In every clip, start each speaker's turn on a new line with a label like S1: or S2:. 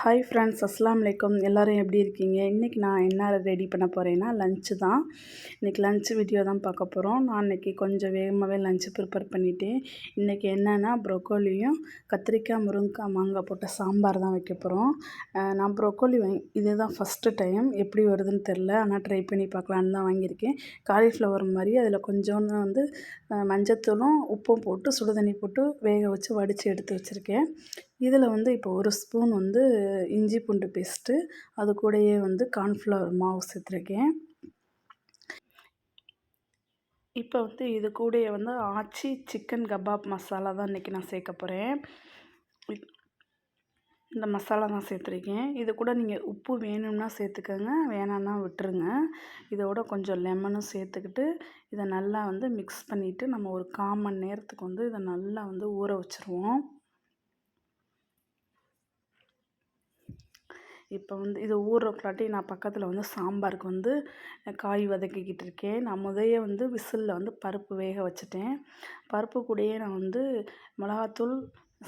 S1: Hi friends, அஸ்ஸலாமு அலைக்கும். எல்லோரும் எப்படி இருக்கீங்க? இன்றைக்கி நான் என்ன ரெடி பண்ண போகிறேன்னா லஞ்சு தான். இன்றைக்கி லஞ்ச் வீடியோ தான் பார்க்க போகிறோம். நான் இன்றைக்கி கொஞ்சம் வேகமாகவே லஞ்சு ப்ரிப்பேர் பண்ணிட்டேன். இன்றைக்கி என்னென்னா ப்ரொக்கோலியும் கத்திரிக்காய், முருங்கைக்காய், மாங்காய் போட்ட சாம்பார் தான் வைக்க போகிறோம். நான் ப்ரொக்கோலி இதுதான் ஃபஸ்ட்டு டைம். எப்படி வருதுன்னு தெரில, ஆனால் ட்ரை பண்ணி பார்க்கலான்னு தான் வாங்கியிருக்கேன். காலிஃப்ளவர் மாதிரி அதில் கொஞ்சோண்டு மஞ்சத்தூளும் உப்பும் போட்டு சுடுதண்ணி போட்டு வேக வச்சு வடித்து எடுத்து வச்சுருக்கேன். இதில் இப்போ ஒரு ஸ்பூன் இஞ்சி பூண்டு பேஸ்ட்டு, அது கூடயே கார்ன்ஃப்ளவர் மாவு சேர்த்துருக்கேன். இப்போ இது கூடயே ஆச்சி சிக்கன் கபாப் மசாலா தான் இன்றைக்கி நான் சேர்க்க போகிறேன். இந்த மசாலா தான் சேர்த்துருக்கேன். இது கூட நீங்கள் உப்பு வேணும்னா சேர்த்துக்கோங்க, வேணான்னா விட்டுருங்க. இதோட கொஞ்சம் லெமனும் சேர்த்துக்கிட்டு இதை நல்லா மிக்ஸ் பண்ணிவிட்டு நம்ம ஒரு 1/4 மணி நேரத்துக்கு இதை நல்லா ஊற வச்சுருவோம். இப்போ இது ஊறுறக்காட்டி நான் பக்கத்தில் சாம்பாருக்கு காய் வதக்கிக்கிட்டு இருக்கேன். நான் முதைய விசிலில் பருப்பு வேக வச்சுட்டேன். பருப்பு கூடயே நான் மிளகாத்தூள்,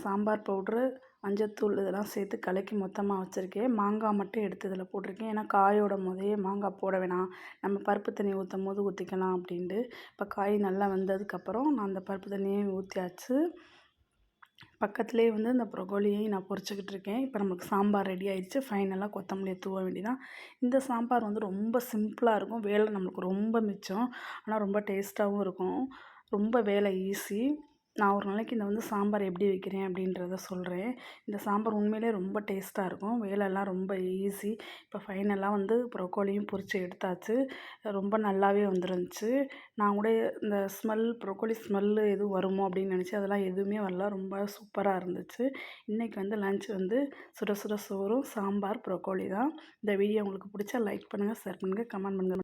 S1: சாம்பார் பவுட்ரு, மஞ்சத்தூள் இதெல்லாம் சேர்த்து கலக்கி மொத்தமாக வச்சுருக்கேன். மாங்காய் மட்டும் எடுத்து இதில் போட்டிருக்கேன். ஏன்னா காயோட முதைய மாங்காய் போட வேணாம், நம்ம பருப்பு தண்ணி ஊற்றும் போது ஊற்றிக்கலாம் அப்படின்ட்டு. இப்போ காய் நல்லா வந்ததுக்கப்புறம் நான் அந்த பருப்பு தண்ணியை ஊற்றியாச்சு. பக்கத்துலேயே இந்த ப்ரொக்கோலியையும் நான் பொரிச்சுக்கிட்டு இருக்கேன். இப்போ நமக்கு சாம்பார் ரெடி ஆயிடுச்சு. ஃபைனலாக கொத்தமல்லியை தூவ வேண்டியதான். இந்த சாம்பார் ரொம்ப சிம்பிளாக இருக்கும். வேலை நம்மளுக்கு ரொம்ப மிச்சம், ஆனால் ரொம்ப டேஸ்ட்டாகவும் இருக்கும். ரொம்ப வேலை ஈஸி. நான் ஒரு நாளைக்கு இந்த சாம்பார் எப்படி வைக்கிறேன் அப்படின்றத சொல்கிறேன். இந்த சாம்பார் உண்மையிலே ரொம்ப டேஸ்ட்டாக இருக்கும். வேலைலாம் ரொம்ப ஈஸி. இப்போ ஃபைனலாக ப்ரொக்கோலியும் பொரித்து எடுத்தாச்சு. ரொம்ப நல்லாவே வந்துருந்துச்சு. நான் கூட இந்த ப்ரொக்கோலி ஸ்மெல்லு எதுவும் வருமோ அப்படின்னு நினச்சேன். அதெல்லாம் எதுவுமே வரல. ரொம்ப சூப்பராக இருந்துச்சு. இன்றைக்கி லஞ்ச் சுட சுட சோறும் சாம்பார் ப்ரொக்கோலி தான். இந்த வீடியோ உங்களுக்கு பிடிச்சா லைக் பண்ணுங்கள், ஷேர் பண்ணுங்கள், கமெண்ட் பண்ணுங்கள்.